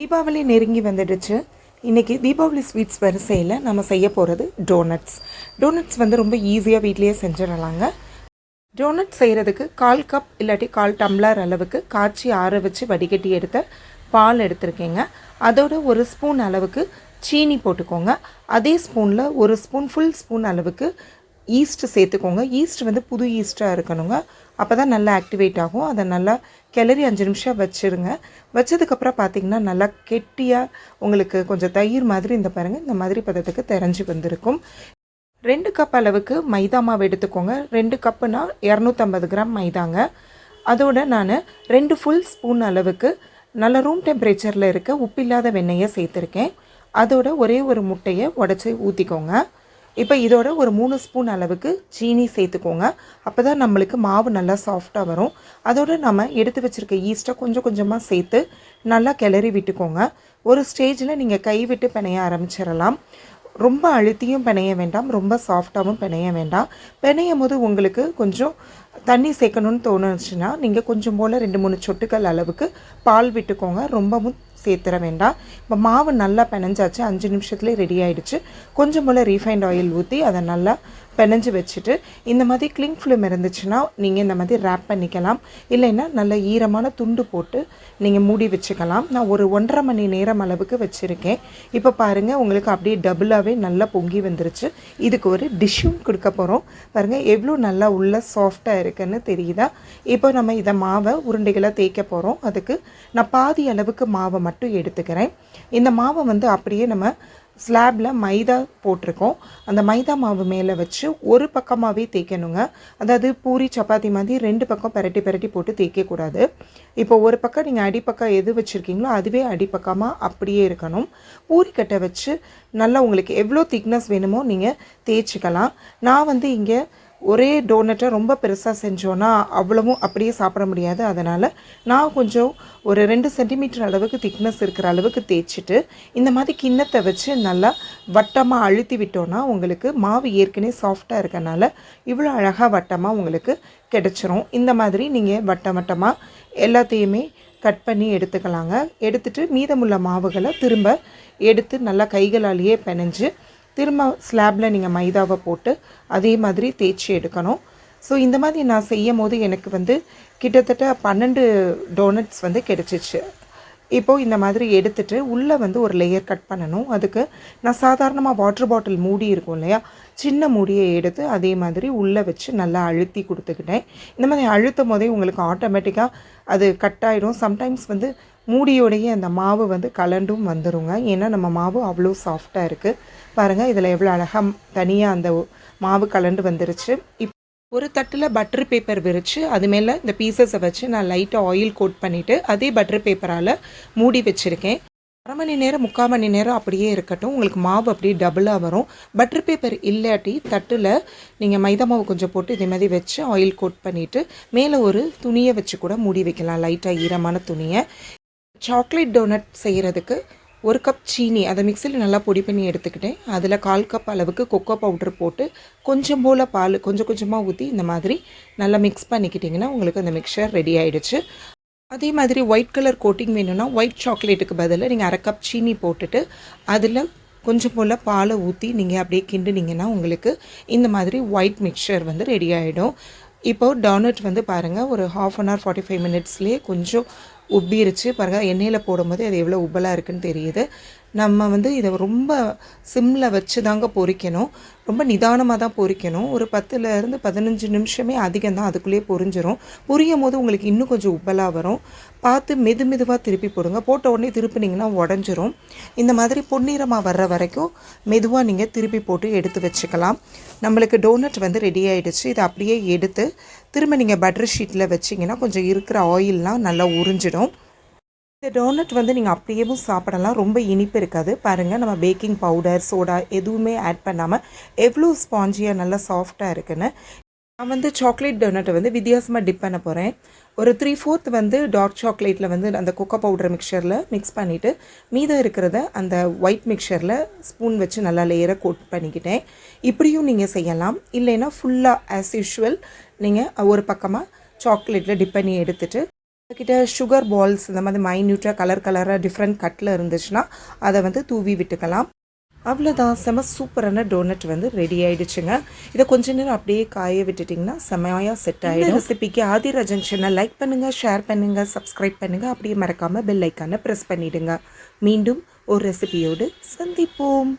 தீபாவளி நெருங்கி வந்துடுச்சு. இன்றைக்கி தீபாவளி ஸ்வீட்ஸ் வரிசையில் நம்ம செய்ய போகிறது டோனட்ஸ் வந்து ரொம்ப ஈஸியாக வீட்லேயே செஞ்சிடலாங்க. டோனட் செய்கிறதுக்கு 1/4 கப் இல்லாட்டி 1/4 டம்ளர் அளவுக்கு காய்ச்சி ஆற வச்சு வடிகட்டி எடுத்த பால் எடுத்துருக்கேங்க. அதோட 1 ஸ்பூன் அளவுக்கு சீனி போட்டுக்கோங்க. அதே ஸ்பூனில் 1 ஸ்பூன் ஃபுல் ஸ்பூன் அளவுக்கு ஈஸ்ட்டு சேர்த்துக்கோங்க. ஈஸ்ட் வந்து புது ஈஸ்ட்டாக இருக்கணுங்க. அப்போ தான் நல்லா ஆக்டிவேட் ஆகும். அதை நல்லா கிளறி 5 நிமிஷம் வச்சுருங்க. வச்சதுக்கப்புறம் பார்த்திங்கன்னா நல்லா கெட்டியாக உங்களுக்கு கொஞ்சம் தயிர் மாதிரி இந்த பாருங்கள், இந்த மாதிரி பதத்துக்கு தெரிஞ்சு வந்திருக்கும். 2 கப் அளவுக்கு மைதா மாவு எடுத்துக்கோங்க. 2 கப்புனா 250 கிராம் மைதாங்க. அதோட நான் 2 ஃபுல் ஸ்பூன் அளவுக்கு நல்ல ரூம் டெம்பரேச்சரில் இருக்க உப்பில்லாத வெண்ணெயை சேர்த்துருக்கேன். அதோட ஒரே ஒரு முட்டையை உடச்சி ஊற்றிக்கோங்க. இப்போ இதோட ஒரு 3 ஸ்பூன் அளவுக்கு சீனி சேர்த்துக்கோங்க. அப்போ தான் நம்மளுக்கு மாவு நல்லா சாஃப்டாக வரும். அதோடு நம்ம எடுத்து வச்சுருக்க ஈஸ்ட்டை கொஞ்சம் கொஞ்சமாக சேர்த்து நல்லா கிளறி விட்டுக்கோங்க. ஒரு ஸ்டேஜில் நீங்கள் கை விட்டு பிணைய ஆரம்பிச்சிடலாம். ரொம்ப அழுத்தியும் பிணைய வேண்டாம், ரொம்ப சாஃப்டாகவும் பிணைய வேண்டாம். பிணையும் போது உங்களுக்கு கொஞ்சம் தண்ணி சேர்க்கணுன்னு தோணுச்சுன்னா நீங்கள் கொஞ்சம் போல் 2-3 சொட்டுக்கள் அளவுக்கு பால் விட்டுக்கோங்க. ரொம்பவும் சேர்த்துற வேண்டாம். இப்போ மாவு நல்லா பிணைஞ்சாச்சு. 5 நிமிஷத்துலேயே ரெடி ஆகிடுச்சு. கொஞ்சம் போல் ரீஃபைண்ட் ஆயில் ஊற்றி அதை நல்லா பிணைஞ்சு வச்சுட்டு இந்த மாதிரி கிளிங் ஃபிலிம் இருந்துச்சுன்னா நீங்கள் இந்த மாதிரி ரேப் பண்ணிக்கலாம். இல்லைன்னா நல்ல ஈரமான துண்டு போட்டு நீங்கள் மூடி வச்சுக்கலாம். நான் ஒரு 1.5 மணி நேரம் அளவுக்கு வச்சுருக்கேன். இப்போ பாருங்கள், உங்களுக்கு அப்படியே டபுளாகவே நல்லா பொங்கி வந்துருச்சு. இதுக்கு ஒரு டிஷ்ஷும் கொடுக்க போகிறோம். பாருங்கள் எவ்வளோ நல்லா உள்ள சாஃப்டாக இருக்குன்னு தெரியுதா? இப்போ நம்ம இதை மாவை உருண்டைகளாக தேய்க்க போகிறோம். அதுக்கு நான் பாதி அளவுக்கு மாவை மட்டும் எடுத்துக்கிறேன். இந்த மாவை வந்து அப்படியே நம்ம ஸ்லாபில் மைதா போட்டிருக்கோம். அந்த மைதா மாவு மேலே வச்சு ஒரு பக்கமாகவே தேய்க்கணுங்க. அதாவது பூரி சப்பாத்தி மாதிரி 2 பக்கம் பெரட்டி போட்டு தேய்க்கக்கூடாது. இப்போ ஒரு பக்கம் நீங்கள் அடிப்பக்கம் எது வச்சுருக்கீங்களோ அதுவே அடிப்பக்கமாக அப்படியே இருக்கணும். பூரிக்கட்டை வச்சு நல்லா உங்களுக்கு எவ்வளோ திக்னஸ் வேணுமோ நீங்கள் தேய்ச்சிக்கலாம். நான் வந்து இங்கே ஒரே டோனட்டை ரொம்ப பெருசாக செஞ்சோன்னா அவ்வளவும் அப்படியே சாப்பிட முடியாது. அதனால் நான் கொஞ்சம் ஒரு 2 சென்டிமீட்டர் அளவுக்கு திக்னஸ் இருக்கிற அளவுக்கு தேய்ச்சிட்டு இந்த மாதிரி கிண்ணத்தை வச்சு நல்லா வட்டமாக அழுத்தி விட்டோன்னா உங்களுக்கு மாவு ஏற்கனவே சாஃப்டாக இருக்கனால இவ்வளோ அழகாக வட்டமாக உங்களுக்கு கிடச்சிரும். இந்த மாதிரி நீங்கள் வட்டமாக எல்லாத்தையுமே கட் பண்ணி எடுத்துக்கலாங்க. எடுத்துகிட்டு மீதமுள்ள மாவுகளை திரும்ப எடுத்து நல்லா கைகளாலேயே பிணைஞ்சு திரும்ப ஸ்லாபில் நீங்கள் மைதாவை போட்டு அதே மாதிரி தேய்ச்சி எடுக்கணும். ஸோ இந்த மாதிரி நான் செய்யும் போது எனக்கு வந்து கிட்டத்தட்ட 12 டோனட்ஸ் வந்து கிடச்சிச்சு. இப்போது இந்த மாதிரி எடுத்துகிட்டு உள்ளே வந்து ஒரு லேயர் கட் பண்ணணும். அதுக்கு நான் சாதாரணமாக வாட்டர் பாட்டில் மூடி இருக்கும் இல்லையா, சின்ன மூடியை எடுத்து அதே மாதிரி உள்ளே வச்சு நல்லா அழுத்தி கொடுத்துக்கிட்டேன். இந்த மாதிரி அழுத்தும் போதே உங்களுக்கு ஆட்டோமேட்டிக்காக அது கட் ஆகிடும். சம்டைம்ஸ் வந்து மூடியோடையே அந்த மாவு வந்து கலண்டும் வந்துடுங்க. ஏன்னா நம்ம மாவு அவ்வளோ சாஃப்டாக இருக்குது. பாருங்கள் இதில் எவ்வளோ அழகாக தனியாக அந்த மாவு கலண்டு வந்துருச்சு. ஒரு தட்டில் பட்டர் பேப்பர் விரித்து அது மேலே இந்த பீசஸை வச்சு நான் லைட்டாக ஆயில் கோட் பண்ணிவிட்டு அதே பட்டர் பேப்பரால் மூடி வச்சுருக்கேன். 1/2 மணி நேரம் 3/4 மணி நேரம் அப்படியே இருக்கட்டும். உங்களுக்கு மாவு அப்படியே டபுளாக வரும். பட்டர் பேப்பர் இல்லாட்டி தட்டில் நீங்கள் மைதா மாவு கொஞ்சம் போட்டு இதே மாதிரி வச்சு ஆயில் கோட் பண்ணிவிட்டு மேலே ஒரு துணியை வச்சு கூட மூடி வைக்கலாம், லைட்டாக ஈரமான துணியை. சாக்லேட் டோனட் செய்கிறதுக்கு 1 கப் சீனி அதை மிக்சியில் நல்லா பொடி பண்ணி எடுத்துக்கிட்டேன். அதில் 1/4 கப் அளவுக்கு கொக்கோ பவுடர் போட்டு கொஞ்சம் போல் பால் கொஞ்சம் கொஞ்சமாக ஊற்றி இந்த மாதிரி நல்லா மிக்ஸ் பண்ணிக்கிட்டிங்கன்னா உங்களுக்கு அந்த மிக்சர் ரெடி ஆகிடுச்சு. அதே மாதிரி ஒயிட் கலர் கோட்டிங் வேணும்னா ஒயிட் சாக்லேட்டுக்கு பதிலாக நீங்கள் 1/2 கப் சீனி போட்டுட்டு அதில் கொஞ்சம் போல் பாலை ஊற்றி நீங்கள் அப்படியே கிண்டுனீங்கன்னா உங்களுக்கு இந்த மாதிரி ஒயிட் மிக்சர் வந்து ரெடி ஆகிடும். இப்போது டோனட் வந்து பாருங்கள் ஒரு 1/2 hour 45 மினிட்ஸ்லேயே கொஞ்சம் உப்பிருச்சு. பாருங்கள் எண்ணெயில் போடும்போது அது எவ்வளோ உப்பலாக இருக்குதுன்னு தெரியுது. நம்ம வந்து இதை ரொம்ப சிம்மில் வச்சு தாங்க பொரிக்கணும். ரொம்ப நிதானமாக தான் பொரிக்கணும். ஒரு 10லேருந்து 15 நிமிஷமே அதிகம் தான், அதுக்குள்ளேயே பொரிஞ்சிரும். பொரியும் போது உங்களுக்கு இன்னும் கொஞ்சம் உப்பலாக வரும். பார்த்து மெதுவாக திருப்பி போடுங்க. போட்ட உடனே திருப்பினீங்கன்னா உடஞ்சிரும். இந்த மாதிரி பொன்னிறமாக வர்ற வரைக்கும் மெதுவாக நீங்கள் திருப்பி போட்டு எடுத்து வச்சுக்கலாம். நம்மளுக்கு டோனட் வந்து ரெடி ஆகிடுச்சு. இதை அப்படியே எடுத்து திரும்ப நீங்கள் பட்டர் ஷீட்டில் வச்சிங்கன்னா கொஞ்சம் இருக்கிற ஆயிலெலாம் நல்லா உறிஞ்சிடும். இந்த டோனட் வந்து நீங்கள் அப்படியேவும் சாப்பிடலாம். ரொம்ப இனிப்பு இருக்காது. பாருங்கள், நம்ம பேக்கிங் பவுடர் சோடா எதுவுமே ஆட் பண்ணாமல் எவ்வளோ ஸ்பாஞ்சியாக நல்லா சாஃப்டாக இருக்குன்னு. நான் வந்து சாக்லேட் டோனட்டை வந்து வித்தியாசமாக டிப் பண்ண போகிறேன். ஒரு 3/4 வந்து டார்க் சாக்லேட்டில் வந்து அந்த கொக்கோ பவுடர் மிக்சரில் மிக்ஸ் பண்ணிவிட்டு மீதம் இருக்கிறத அந்த ஒயிட் மிக்சரில் ஸ்பூன் வச்சு நல்லா லேயரை கோட் பண்ணிக்கிட்டேன். இப்படியும் நீங்கள் செய்யலாம். இல்லைன்னா ஃபுல்லாக ஆஸ் யூஷுவல் நீங்கள் ஒரு பக்கமாக சாக்லேட்டில் டிப் பண்ணி எடுத்துகிட்டு கிட்ட சுகர் பால்ஸ் இந்த மாதிரி மைன்யூட்டாக கலராக டிஃப்ரெண்ட் கட்டில் இருந்துச்சுன்னா அதை வந்து தூவி விட்டுக்கலாம். அவ்வளோதான், செம சூப்பரான டோனட் வந்து ரெடி ஆகிடுச்சுங்க. இதை கொஞ்ச நேரம் அப்படியே காய விட்டுட்டிங்கன்னா செமையாக செட் ஆகிடும். ரெசிபிக்கு ஆதிராஜன் சேனல் லைக் பண்ணுங்கள், ஷேர் பண்ணுங்கள், சப்ஸ்கிரைப் பண்ணுங்கள். அப்படியே மறக்காமல் பெல் ஐக்கானை ப்ரெஸ் பண்ணிவிடுங்க. மீண்டும் ஒரு ரெசிபியோடு சந்திப்போம்.